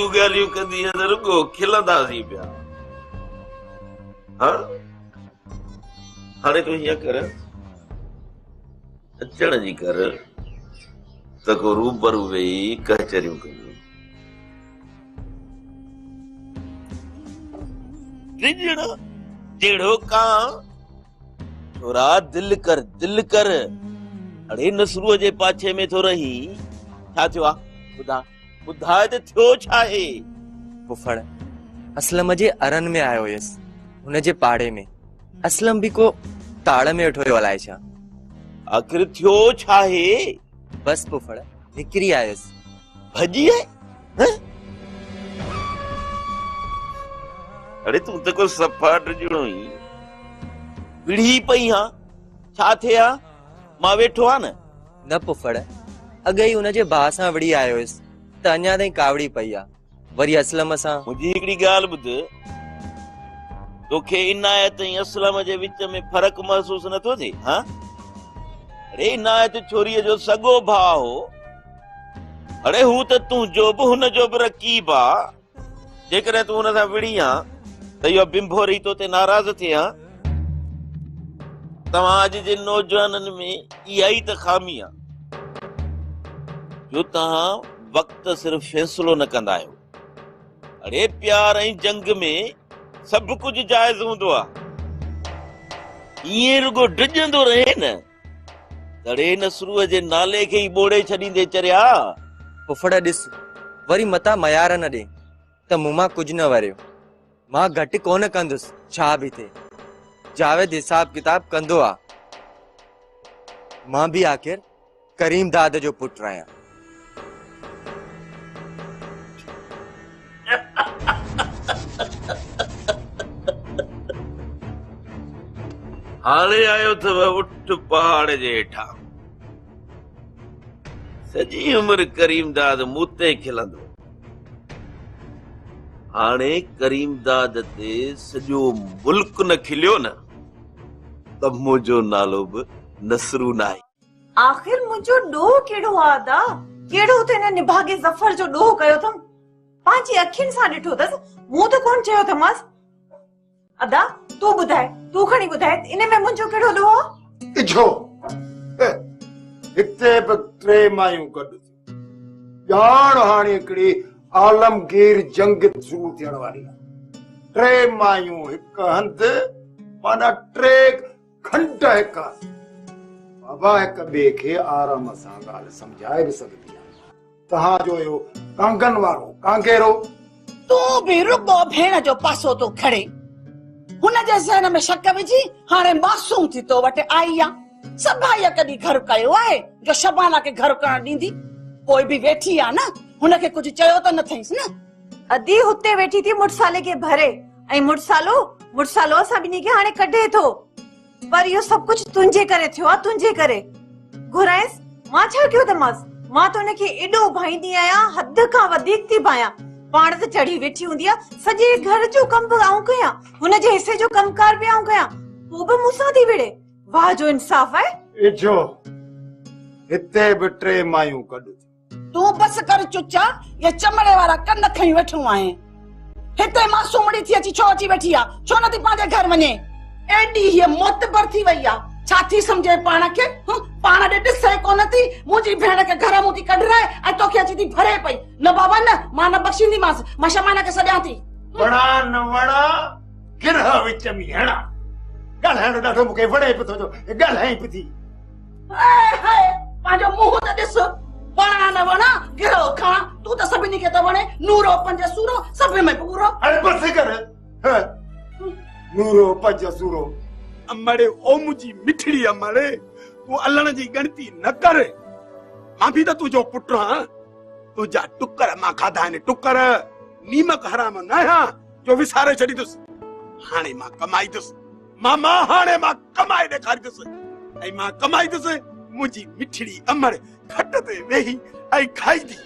अहिड़ियूं ॻाल्हियूं कंदी त रुॻो खिलंदासीं पिया। हाणे तूं हीअं कर, अचण जी कर त को रूबरू वेही कचरियूं कयूं। टिजड़ा जहिड़ो कां छोरा दिल कर अड़े नसरूअ जे पाछे में थो रही, छा थियो आहे? ॿुधाए त थियो छा आहे? फुफड़ असलम जे अरन में आयो हुयसि, हुन जे पाड़े में। असलम भी को ताड़ में वेठो हुयो, अलाए छा। आखिर थियो छा आहे? बस फुफड़ निकिरी आयुसि। भॼी आहे? अड़े तूं त को सफ़ा ड्रिजणो ई विढ़ी पई हा, छा थिए हा? मां वेठो आ न पुफड़, अॻे ई हुन जे भाउ सां विढ़ी आयो हुयसि त अञा ताईं कावड़ी पई आ। वरी असलम सां। मुंहिंजी हिकिड़ी ॻाल्हि ॿुध, तोखे इनायत ऐं असलम जे विच में फ़र्क़ु महसूस नथो थिए? हा, अड़े इनायत छोरीअ जो सॻो भाउ हो। अड़े हू त तुंहिंजो बि हुन जो बि रकीब आ। जेकॾहिं तूं हुन सां विढ़ी आ त इहो बिंभो रही तो ते नाराज़ थिए हा? तव्हां अॼु जे नौजवाननि में इहा ई त खामी आ जो तव्हां वक़्त सिर्फ़ फैसलो न कंदा आहियो। अड़े प्यार ऐं जंग में सभु कुझु जाइज़ हूंदो आ। ईअं रुगो डिॼंदो रहे न, अड़े नसरूअ जे नाले खे ई ॿोड़े छॾींदे चरिया। पुफड़ ॾिस, वरी मता मयार न ॾे त मूं मां कुझु न वरियो। मां घटि कोन कंदुसि, छा बि थिए। जावेद हिसाब किताब कंदो आ। मां भी आखिर करीम दाद जो पुट आहियां। हाणे आयो अथव उठ पहाड़ जे हेठां। सॼी उमिरि करीम दाद मूं ते खिलंदो। हाणे करीम दाद ते सॼो मुल्क न खिलियो न त मुंहिंजो नालो बि नसरू न आहे। आखिर मुंहिंजो ॾोह कहिड़ो आहे अदा? कहिड़ो त हिन निभागे ज़फर जो ॾोह कयो अथमि? पंहिंजी अखियुनि सां ॾिठो अथसि, मूं त कोन चयो अथमांसि। अदा तूं ॿुधाए, तूं खणी ॿुधाए, इन में मुंहिंजो कहिड़ो ॾोह आहे? इछो हिते बि टे मायूं गॾु ॼाण हाणे हिकिड़ी आलमगीर जंग शुरू थियण वारी आहे। टे मायूं हिकु हंधि, माना टे खंड हिक। बाबा हिक ॿिए खे आराम सां ॻाल्हि सम्झाए बि सघंदी आहे। तव्हांजो इहो कांगन वारो कांगेरो। तूं बि रुगो भेण जो पासो तो खड़े। हुन जे ज़हन में शक विझी हाणे मासूम थी तो वटि आई आ। सभाईअ कॾहिं घर कयो आहे जो शबाना खे घर करण ॾींदी? कोई बि वेठी आ न, हुनखे कुझु चयो त न अथईंसि न। अदी हुते वेठी थी मुड़साले खे भरे, ऐं मुड़सालो असां ॿिन्ही खे हाणे कढे थो। पर इहो सभु कुझु तुंहिंजे करे थियो आहे, तुंहिंजे करे। घुराइस मां छा कयो अथमांसि? मां त हुनखे एॾो भाईंदी आहियां, हद खां वधीक थी भायां। पाण त चढ़ी वेठी हूंदी आहे, सॼे घर जो कम बि आऊं कयां, हुनजे हिसे जो कमकार बि आऊं कयां, पोइ बि मूंसां थी विड़े। वाह जो इंसाफ आहे। इजो हिते बि टे मायूं गॾु। तूं बस कर चुचा, ये चमड़े वारा कन खई वेठो आहे। हिते मासूमड़ी थी अची छो अची वेठी आ? छो नथी पंहिंजे घर वञे? एडी ये मोतबर थी वई आ। छा थी समझे पाण खे? पाण ॾे ॾिसे कोन थी, मुंहिंजी भेण खे घर मूं थी कढराए ऐं तोखे अची थी भरे पई। न बाबा न, मां न बख़्शींदीमांसि, मां शमाना खे सॾियां थी। वणा न वणा गिरह विच में हणा। ॻाल्हाइण ॾाढो मूंखे वणे पियो थो, ॻाल्हाई पई थी। पंहिंजो मुंहुं त ॾिस। वणा न वणा गिरह खणा। तूं त सभिनी खे त वणे, नूरो पंज सूरो सभ में पूरो। अरे बस कर। नूरो पंज सूरो। अमड़े ओ मुंहिंजी मिठड़ी अमड़े, तूं अलण जी गणती न कर। मां बि त तुंहिंजो पुट आहियां। तुंहिंजा टुकर मां खाधा आहिनि, टुकर। नीमक हराम न आहियां जो विसारे छॾींदुसि। हाणे मां कमाईंदुसि, मां हाणे मां कमाए ॾेखारींदुसि, ऐं मां कमाईंदुसि। मुंहिंजी मिठड़ी अमड़ खट ते वेही ऐं खाईंदी।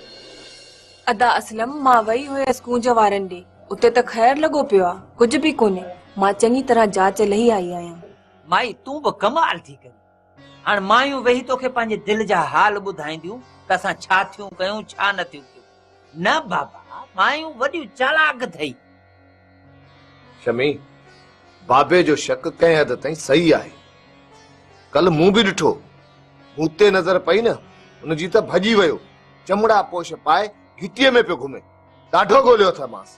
अदा असलम मां वई हुयसि कूंज वारनि ॾे, उते त ख़ैर लॻो पियो आहे, कुझु बि कोन्हे। मां चङी तरह जांच लही आई आहियां। माई तूं बि कमाल थी करी। हाणे मायूं वेही तोखे पंहिंजे दिल जा हाल ॿुधाईंदियूं त असां छा थियूं कयूं, छा न थियूं कयूं। न बाबा, मायूं वॾियूं चालाक थई। शमी, बाबे जो शक कंहिं हद ताईं सही आहे। कल मूं बि ॾिठो, मूं ते नज़र पई न, उनजी त भॼी वियो, चमड़ा पोश पाए घिटीअ में पियो घुमे। ॾाढो ॻोल्हियो अथमांसि,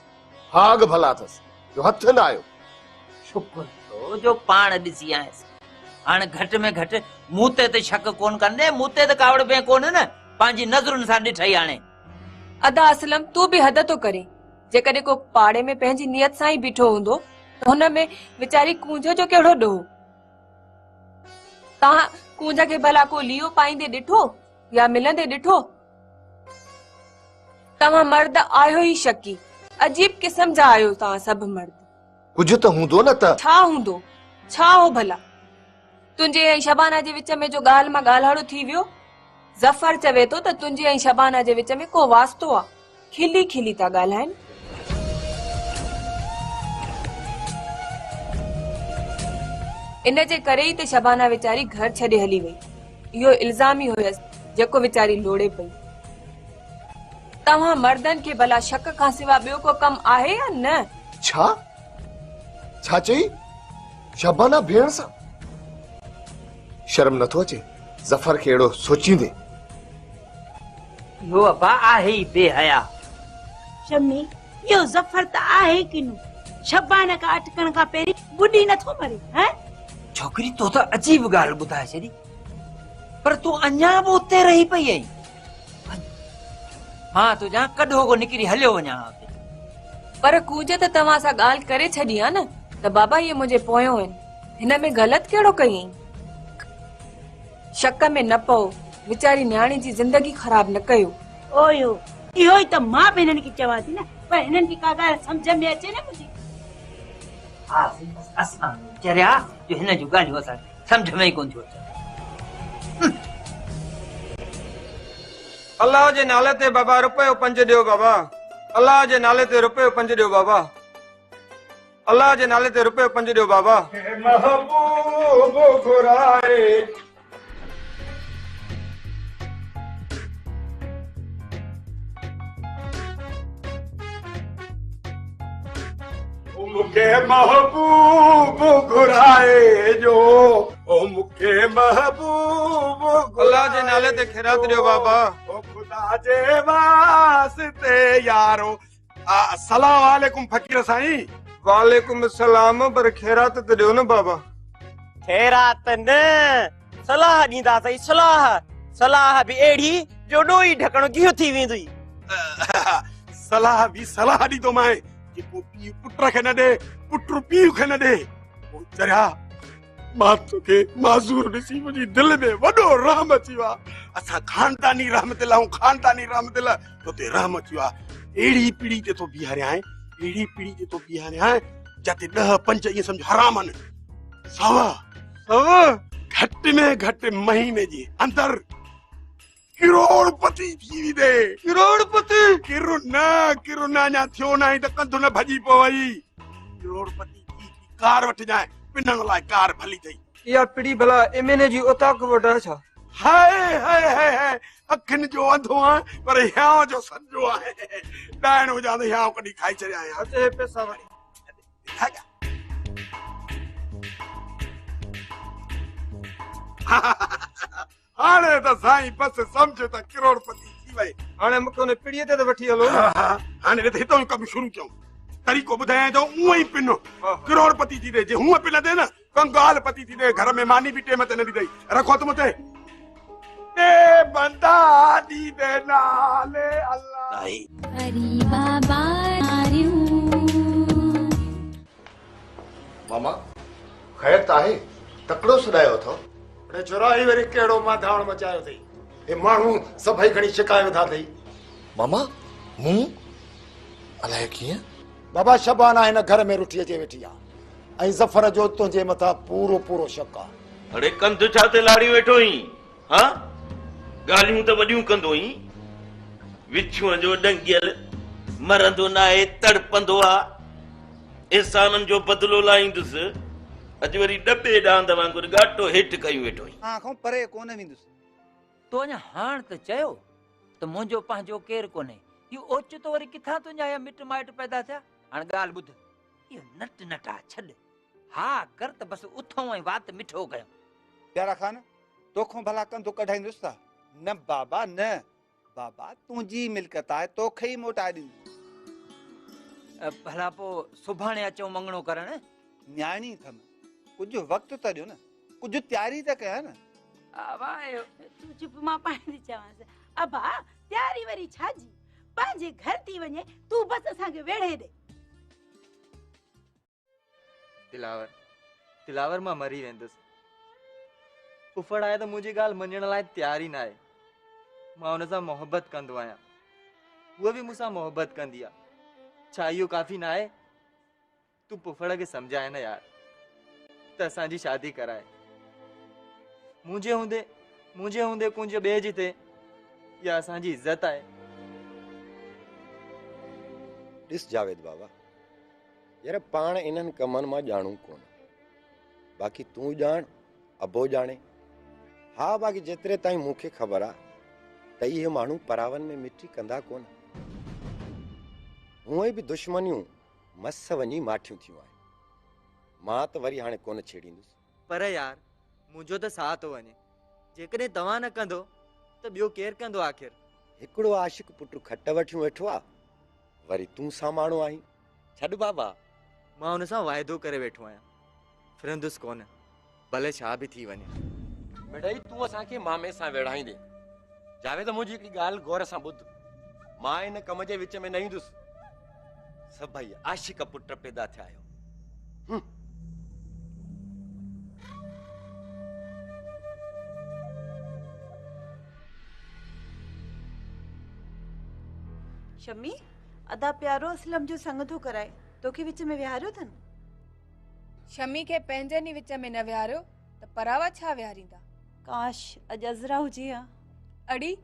हाग भला अथसि, जो हथ न आयो। शुक्र तो जो पाण ॾिसी आयसि। हाणे घटि में घटि मूं ते त शक कोन कंदे, मूं ते त कावड़ पे कोन न, पंहिंजी नज़रुनि सां ॾिठई। हाणे अदा असलम तूं बि हद तो करे। जेकॾहिं को पाड़े में पंहिंजी नियत सां ई बीठो हूंदो त हुन में वीचारी कूंज जो कहिड़ो ॾोह। तव्हां कूंज खे भला को लियो पाईंदे ॾिठो या मिलंदे ॾिठो? तव्हां मर्द आहियो ई शकी, अजीब किस्म जा आहियो तव्हां सभु मर्द। कुझु त हूंदो न त। छा हूंदो? छा हो भला? तुंहिंजे ऐं शबाना जे विच में जो ॻाल्हि मां ॻाल्हाड़ो थी वियो, ज़फर चवे थो त तुंहिंजे ऐं शबाना जे विच में को वास्तो आहे। खिली खिली था ॻाल्हाइनि। इन जे करे ई त शबाना वीचारी घर छॾे हली वई। इहो इल्ज़ाम ई हुयसि जेको वीचारी लोड़े पई। तव्हां मर्दनि खे भला शक खां सिवा ॿियो को कमु आहे या न? छा चई? शबाना भेण सां? शर्म नथो अचे ज़फर खे अहिड़ो सोचींदे? इहो अबा आहे ई बेहया। शमी, इहो ज़फर त आहे किनु। शबाना का अटकण खां पहिरीं बुढ़ी नथो मरे हैं? छोकरी तो त अजीब ॻाल्हि ॿुधाए छॾी, पर तूं अञा बि उते रही पई आई। मां तुंहिंजा कॾो को निकिरी हलियो वञा। पर कूज त तव्हां सां ॻाल्हि करे छॾी आहे न त बाबा इहे मुंहिंजे पोयों आहिनि। हिन में ग़लति कहिड़ो कई? शक में न पओ, वीचारी न्याणी जी ज़िंदगी ख़राब न कयो। ओयो, इहो ई त मां बि हिननि खे चवां थी न, पर हिननि खे का ॻाल्हि सम्झ में अचे न मुंहिंजी। असां चरिया जो हिन जूं ॻाल्हियूं असां सम्झ में ई कोन थियूं अचनि। अल्लाह जे नाले ते बाबा रुपयो 5 ॾियो बाबा। अल्लाह जे नाले ते रुपयो 5 ॾियो बाबा। अल्लाह जे नाले ते रुपयो 5 ॾियो बाबा। महबूब घुराए मूंखे महबूब घुराए जो, ओ मूंखे महबूब। अल्लाह जे नाले ते खैरात ॾियो बाबा। ओ खुदा जे वास्ते यारो। अस्सलाम वालेकुम फकीर साईं। वालेकुम सलाम, पर खैरात त ॾियो न बाबा। खैरात न, सलाह ॾींदा सही। सलाह बि अहिड़ी जो ॾोही ढकण घियो थी वेंदी। सलाह बि सलाह ॾींदो मां, जेको पीउ पुट खे न ॾे, पुट पीउ खे न ॾे। चरिया, मां तोखे माज़ूर ॾिसी मुंहिंजी दिलि में वॾो रहम अची वियो आहे। असां खानदानी रहमतिल्लाह ऐं खानदानी रहमतिल्लाह तोते रहम अची वियो आहे। अहिड़ी पीढ़ी ते तो बीहारिया आहीं, अहिड़ी पीढ़ी ते तो बीहारिया आहीं जिते 10-5 ईअं सम्झ हराम आहिनि। सवा घटि में घटि महीने जे अंदरि करोड़पति थी वेंदे। करोड़पति? किरो न अञा थियो न त कंधु न भॼी पवई। करोड़पति थी कार वठी जाए, पिनण लाइ कार भली अथई। इहा पीढ़ी भला एमएनए जी औताक वॾा छा? हाय हाय हाय हाय, अखियुनि जो अंधो आहे पर हियाव जो सॼो आहे। ॾाइण हुजां त हियाव कॾहिं खाई छॾिया आहियां। अचे पैसा वठी हाणे त साईं बस सम्झ त करोड़पति थी वई। हाणे मूंखे हुन पीढ़ीअ ते त वठी हलो। हाणे त हितां कमु शुरू कयूं। तरीक़ो ॿुधायां थो, उहो ई पिनो करोड़पति थी ॾे। जे हूअं पिन ॾे न, कंगाल पति थी ॾे। घर में मानी बि टेम ते न ॾींदई। रखो त मुते ए बंदा दी दे नाले अल्लाह। हरी बाबा मामा ख़ैर त आहे, तकड़ो सुनायो अथव। अरे चुराई वरी कहिड़ो मां धावण मचायो अथई। हे माण्हू सभई खणी शिकायो था अथई। मामा मूं अलाए कीअं? बाबा शबाना हिन घर में रुठी अचे वेठी आहे ऐं ज़फर जो तुंहिंजे मथां पूरो पूरो शक आहे। अरे कंधु छा ते लाड़ी वेठो ई? हाँ, ॻाल्हियूं त वॾियूं कंदो ई। विछूअ जो डंगियल मरंदो न आहे, तड़पंदो आहे। एहसाननि जो बदिलो लाहींदुसि। अॼु वरी डॿे डांद वांगुरु गाटो हेठि कयूं वेठो ई। आखों परे कोन वेंदुसि। तो अञा हाण त चयो त मुंहिंजो पंहिंजो केरु कोन्हे। ये ओच तो वरी किथां तुंहिंजा या मिट माइट पैदा थिया। हाणे ॻाल्हि ॿुध, इहो नट नटा छॾ, हा कर त बसि उथूं ऐं वात मिठो कयूं। प्यारा खान तोखो भला कंधो कढाईंदुसि ता? न बाबा न, बाबा तुंहिंजी मिल्कत आहे, तोखे ई मोटाए ॾींदुसि। भला पोइ सुभाणे अचूं मंगणो करण? न्याणी थम, कुछ वक्त त ॾियो न, कुछ तयारी त कया न। तू चुप, मां पाणी थी चवांसि। अबा तयारी वरी छाजी, पंहिंजे घर थी वञे, तू बस असांखे वेड़े ॾे। दिलावर मां मरी वेंदुसि। फुफड़ आहे त मुंहिंजी ॻाल्हि मञण लाइ तयार ई न आहे। मां हुन सां मोहबत कंदो आहियां, उहा बि मूंसां मोहबत कंदी आहे। छा इहो काफ़ी न आहे? तू फुफड़ खे सम्झाए न यार त असांजी शादी कराए। मुंहिंजे हूंदे कुंज ॿिए जी थिए, इहा असांजी इज़त आहे। ॾिस जावेद बाबा, यार पाण इन्हनि कमनि मां ॼाणूं कोन, बाक़ी तूं ॼाण, अबो ॼाणे। हा, बाक़ी जेतिरे ताईं मूंखे ख़बर आहे त इहे माण्हू परावन में मिटी कंदा कोन। हूअं बि दुश्मनियूं मस वञी माठियूं थियूं आहिनि। मां त वरी हाणे कोन छेड़ींदुसि। पर यार मुंहिंजो त साह थो वञे, जेकॾहिं तव्हां न कंदो त ॿियो केरु कंदो आख़िर? हिकिड़ो आशिक पुट खट वठियूं वेठो आहे, वरी तूं सां माण्हू आहीं। छॾ बाबा, मां हुन सां वाइदो करे वेठो आहियां, फिरंदुसि कोन, भले छा बि थी वञे। मिड़ई तूं असांखे मामे सां वेड़ाईंदे। जावेद, मुंहिंजी हिकिड़ी ॻाल्हि गौर सां ॿुध, मां इन कम जे विच में न ईंदुसि। सभई आशिक पुट पैदा थिया आहियो। शम्मी, अदा प्यारो असलम जो संग थो कराए, तोखे विच में विहारियो अथनि? शमी खे पंहिंजनि ई विच में न विहारियो त परावा छा विहारींदा? काश अॼु अज़रा हुजे हा। अड़ी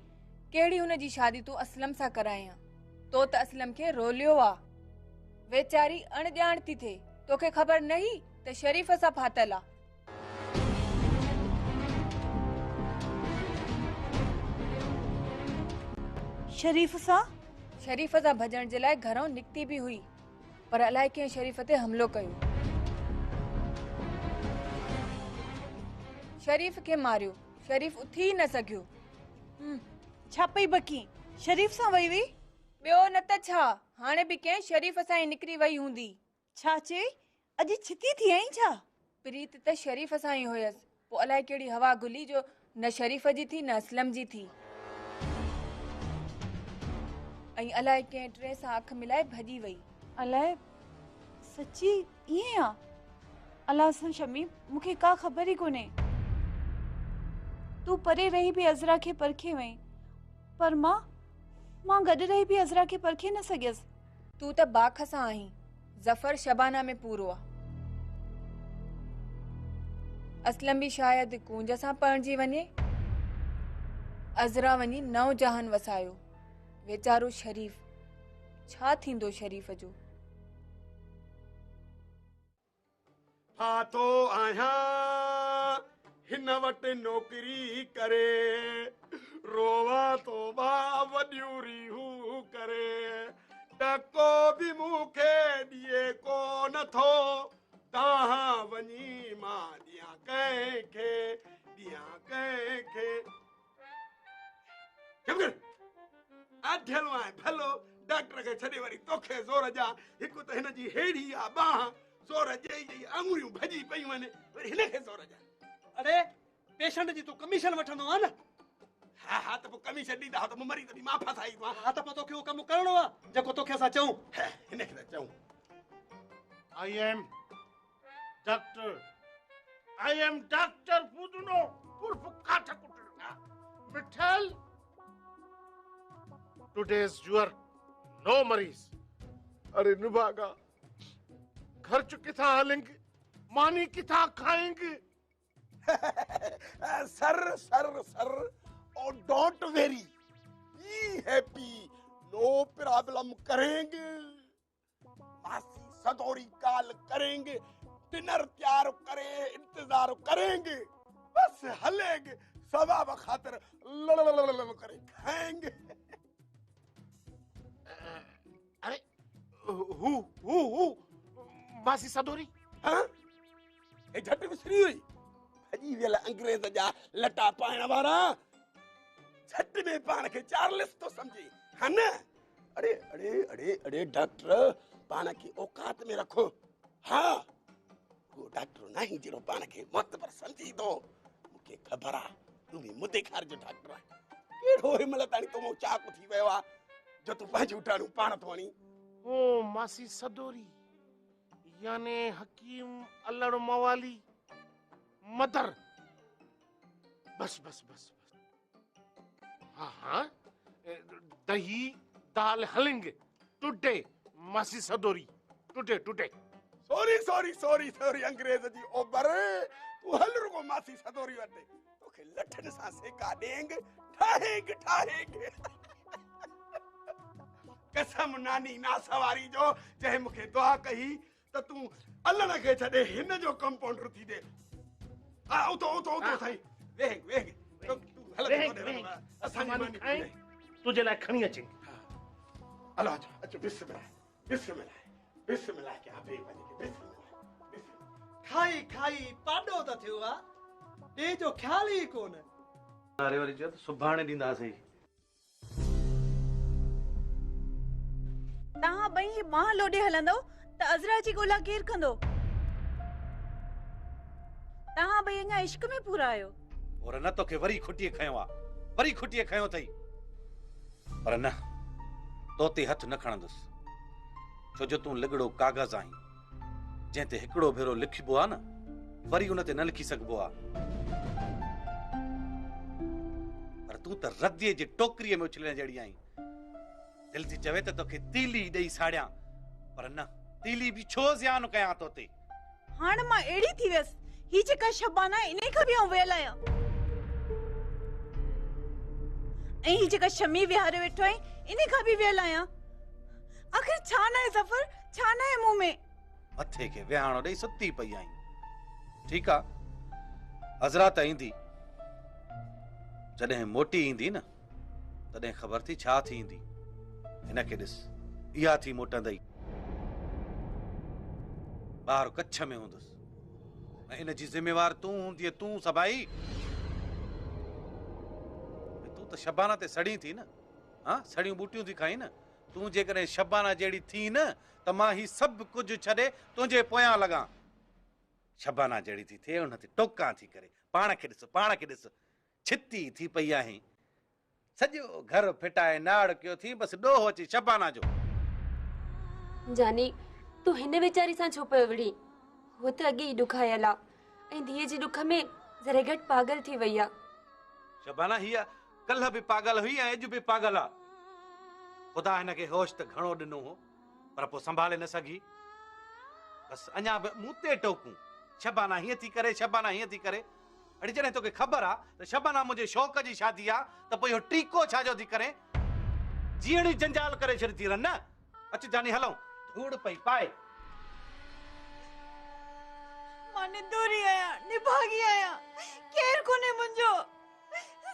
कहिड़ी हुनजी शादी तूं असलम सां करायां? तो त असलम खे रोलियो आ, वेचारी अणॼाण थी थिए। तोखे ख़बर नहीं त शरीफ सां फातल आ। शरीफ सां? शरीफ सां भॼण जे लाइ घरों निकिती बि हुई, पर अलाए कंहिं शरीफ ते हमलो कयो। शरीफ खे मारियो, शरीफ उथी न सघियो। छा पई बकी? शरीफ सां वई हुई? ॿियो न त छा, हाणे बि कंहिं शरीफ सां ई निकिरी वई हूंदी। छा चई? अॼु छिती थी आई छा? प्रीत त शरीफ सां ई हुयसि, पोइ अलाए कहिड़ी हवा गुली जो न शरीफ जी थी न असलम जी थी। ऐं अलाए कंहिं टे सां अख मिलाए भॼी वई। अलाए सची ईअं आ? अलाह सां शमी, मूंखे का ख़बर ई कोन्हे। तूं परे रही बि अज़रा खे परखे वई, पर मां गॾु रही बि अज़रा खे परखे न सघियसि। तूं त बाख सां आहीं, ज़फर शबाना में पूरो आहे। असलम बि शायदि कूंज सां पणिजी वञे। अज़रा वञी नओ जहान वसायो। वेचारो शरीफ, छा थींदो शरीफ जो? फातो आहियां हिन वटि नौकरी करे, रोवा तो बा वॾियूं रीहूं करे, टको बि मूंखे ॾिए कोन थो, तव्हां वञी मां ॾियां कंहिंखे, ॾियां कंहिंखे। अढियलु आहे भलो, डॉक्टर खे छॾे वरी तोखे ज़ोर ॾियां। हिकु त हिन जी हेड़ी आहे बांह, ज़ोर ॾेई ॾेई आङुरियूं भॼी पयूं आहिनि, वरी हिन खे ज़ोर ॾियां। अरे पेशेंट जी तूं कमीशन वठंदो आहे न? हा त पोइ कमीशन ॾींदा त मरी तॾहिं मां फसाई। हा त पोइ तोखे उहो कमु करिणो आहे जेको तोखे असां चऊं। हिन खे त चऊं। I am Dr. Puduno Urf Katakutana. Mital, today's your no worries. अरे निभागा, खर्च किथा हलेंगे, मानी किथा खाएंगे? सर और don't worry, be happy, no problem करेंगे, मासी सदोरी काल करेंगे, डिनर तैयार करे इंतजार करेंगे, बस हलेंगे, सवाब खातिर करे खाएंगे। हू मासी सदोरी हाँ ए झट विसरी हुई भजी वियल अंग्रेज जा लटा पाइण वारा झट में पाण खे चार्लिस तो समझी है न अरे अरे अरे अरे डॉक्टर पाण खे औकात में रखो हाँ वो डॉक्टर नहीं जरो पाण खे मत पर समझी दो मुखे खबर आ तू भी मुदे खार जो डॉक्टर है केड़ो हिमल ताणी तो मो चाक थी वयो आ जो तू पंहिंजी उठाणू पाण तो वणी ओ मासी सदोरी यानी हकीम अल्लड़ मवाली मदर बस बस बस बस हाँ हाँ दही दाल हलिंग टुडे मासी सदोरी today today sorry sorry sorry sorry अंग्रेज जी ओबर तू हल रुगो मासी सदोरी वटे तोखे लठन सां सेका देंग ठाहेंग ठाहेंग कसम नानी ना सवारी जो जंहिं मूंखे दुआ कही त तूं अल्लड़ खे छॾे हिन जो कंपाउंडर थी दे हा उतो उतो उतो साईं वेग वेग तूं हल असां मानी खाए तुझे लाइ खणी अचे हलो अचो अचो बिस्मिल्लाह बिस्मिल्लाह बिस्मिल्लाह के अबे बने के बिस्मिल्लाह खाई खाई पाडो त थियो आ ॾे जो ख्याल ई कोन अरे वरी चयो त सुभाणे ॾींदासीं तव्हां ॿई मां लोॾे हलंदो त अज़रा जी ॻोल्हा केरु कंदो तव्हां ॿई अञा इश्क में पूरा आहियो और न तोखे वरी खुटीअ खयो आ वरी खुटीअ खयो अथई पर न तो ते हथ न खणंदुसि छो जो तूं लिगड़ो कागज़ आहीं जंहिं ते हिकिड़ो भेरो लिखिबो आहे न वरी उन ते न लिखी सघिबो आहे पर तूं त रदीअ जी टोकरीअ में उछलण जहिड़ी आहीं दिल थी चवे त तोखे तीली ॾेई साड़ियां पर न तीली बि छो ज़ियान कयां तो ते हाणे मां अहिड़ी थी वियसि ही जेका शबाना इन खां बि आउं वियल आहियां ऐं ही जेका शमी विहारे वेठो आहे इन खां बि वियल आहियां आखिर छा न आहे ज़फर छा न आहे मूं में मथे खे विहाणो ॾेई सुती पई आहीं ठीकु आहे अज़रा त ईंदी जॾहिं मोटी ईंदी न तॾहिं ख़बर थी छा थींदी हिनखे ॾिस इहा थी मोटंदई ॿार कच्छ में हूंदुसि ऐं इन जी ज़िम्मेवार तूं हूंदीअ तूं सभाई तूं त शबाना ते सड़ी थी न हाँ सड़ियूं बूटियूं थी खाई न तूं जेकॾहिं शबाना जहिड़ी थी न त मां ही सभु कुझु छॾे तुंहिंजे पोयां लॻां शबाना जहिड़ी थी थिए उन ते टोकां थी करे पाण खे ॾिस छिती थी पई आहे सॼो घर फिटाए नाड़ कयो थी बसि ॾोहो अची शबाना जो जानी तू हिन वीचारी सां छो पियो विड़ी वो त अॻे ई ॾुखायल आहे ऐं धीअ जी ॾुख में ज़रे घटि पागल थी वई आहे शबाना हीअ कल्ह बि पागल हुई ऐं अॼु बि पागल आहे ख़ुदा हिनखे होश त घणो ॾिनो हो पर पोइ संभाले न सघी बसि अञा बि मूं ते टोकूं शबाना हीअं थी करे शबाना हीअं थी करे अड़ी जॾहिं तोखे ख़बर आहे त शबाना मुंहिंजे शौक़ जी शादी आहे त पोइ इहो टीको छाजो थी करे जीअणी जंजाल करे छॾी थी रन अच जानी हलूं धूड़ पई पाए मां निंदूरी आहियां निभागी आहियां केरु कोन्हे मुंहिंजो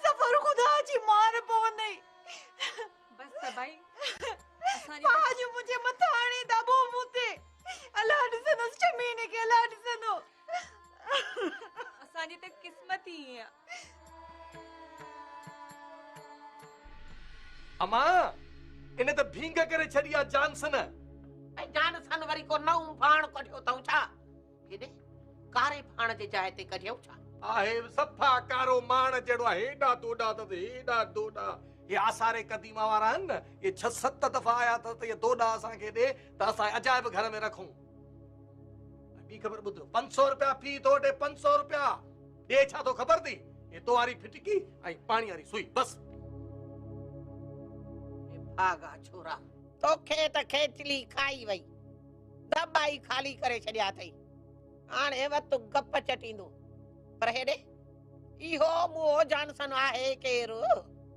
ज़फर ख़ुदा जी मार पवंदई बस सभाई पाजू मुझे मथा आणे दबो मूं ते अल्लाह ॾिसंदुसि शमीन खे अल्लाह ॾिसंदो असांजी त क़िस्मत ई आहे अमा इन त भींग करे छॾी आहे जानसन ऐं जानसन वरी को नऊं फाण कढियो अथऊं छा केॾे कारे फाण जे जाइ ते कढियो छा आहे सफ़ा कारो माण जहिड़ो आहे हेॾा दोॾा त हेॾा दोॾा ये आसारे कदीमा वारा आहिनि न ये 6-7 दफ़ा आया त ये दोॾा असांखे ॾे त असां अजायब घर में रखूं ॿी ख़बर ॿुध 500 रुपया फी तो ॾे 500 रुपया ॾे छा तो ख़बर थी ये तो वारी फिटकी ऐं पाणी वारी सुई बस भागा छोरा तोखे त खेचली खाई वई दबाई खाली करे छॾिया अथई हाणे वतु गप चटींदो पर हेॾे इहो मुओ जानसन आहे केरु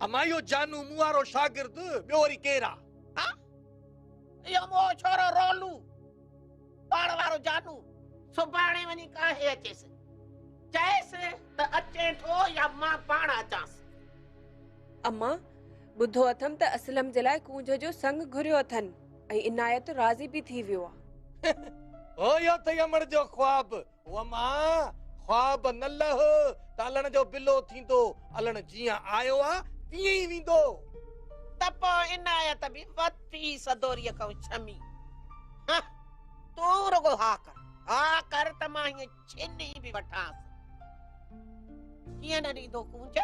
अमा इहो जानू मूं वारो शागिर्द ॿियो वरी केरु आहे इहो मुओ छोरो रोलू पाण वारो जानू सुभाणे वञी काहे अचेसि चएसि त अचे थो या मां पाण अचांसि अम्मा ॿुधो अथमि त असलम जे लाइ कूंज जो संग घुरियो अथनि ऐं इनायत राज़ी बि थी वियो आहे। हो यो त अमड़ जो ख्वाब ओ मां ख्वाब न लह त अलण जो बिलो थींदो अलण जीअं आयो आ तीअं ई वेंदो। त पोइ इनायत बि वती सदोरीअ खां छमी। हाँ, तूं रुगो हा कर त मां हीअं छिनी बि वठांसि। कीअं न ॾींदो कूंज?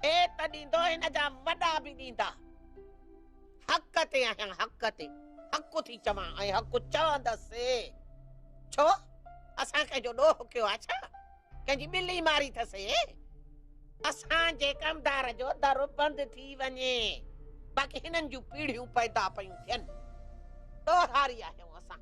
हे त ॾींदो हिन जा वॾा बि ॾींदा। हक़ ते आहियां, हक़ ते हक़ थी चवां ऐं हक़ चवंदसि। छो असां कंहिंजो ॾोह कयो आहे छा? कंहिंजी ॿिली मारी अथसि? असांजे कमदार जो दर बंदि थी वञे, बाक़ी हिननि जूं पीढ़ियूं पैदा पयूं थियनि। ॾोहारी आहियूं असां।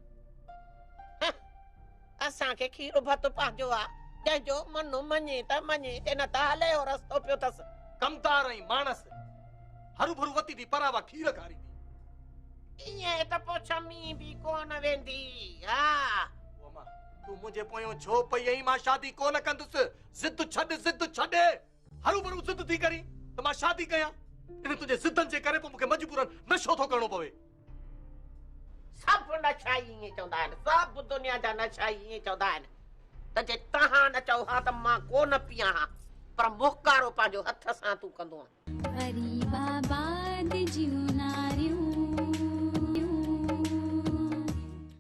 असांखे खीर भत पंहिंजो आहे, जंहिंजो मनु मञे त मञे, ते न त हले हो रस्तो पियो अथसि। कमदार ऐं मानस हरू भरू वती थी परावा खीर खारी थी। ईअं त पोइ छमी बि कोन वेंदी। हा तूं मुंहिंजे पोयों छो पई आई? मां शादी कोन कंदुसि। जिद छॾ हरू भरू जिद थी करी त मां शादी कयां? इन तुंहिंजे जिदनि जे करे पोइ मूंखे मजबूरन नशो थो करणो पवे। सभु नशाई ईअं चवंदा आहिनि, सभु दुनिया जा नशाई ईअं चवंदा आहिनि त जे तव्हां न चओ हा त मां कोन पीआं हा, पर मुहकारो पंहिंजो हथ सां तूं कंदो आहे। अरे बाबा जियूनारियूं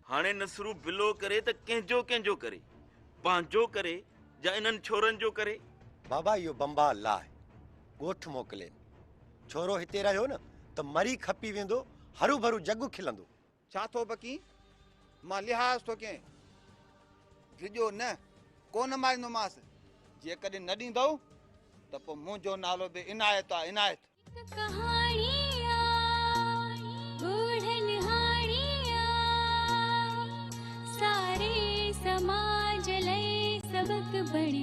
हाणे नसरू बिलो करे त कंहिंजो करे, पंहिंजो करे या इन्हनि छोरनि जो करे। बाबा इहो बंबा लाइ ॻोठ मोकिले। छोरो हिते रहियो न त मरी खपी वेंदो, हरू भरू जग खिलंदो। छा थो बकी? मां लिहाज़ थो कयां, ॾिजो न कोन मारींदोमांसि। जे कॾहिं न ॾींदो त पोइ मुंहिंजो नालो बि इनायत आहे, इनायत। कहाणियां गूढ़न हाणियां सारे समाज लय सबक बण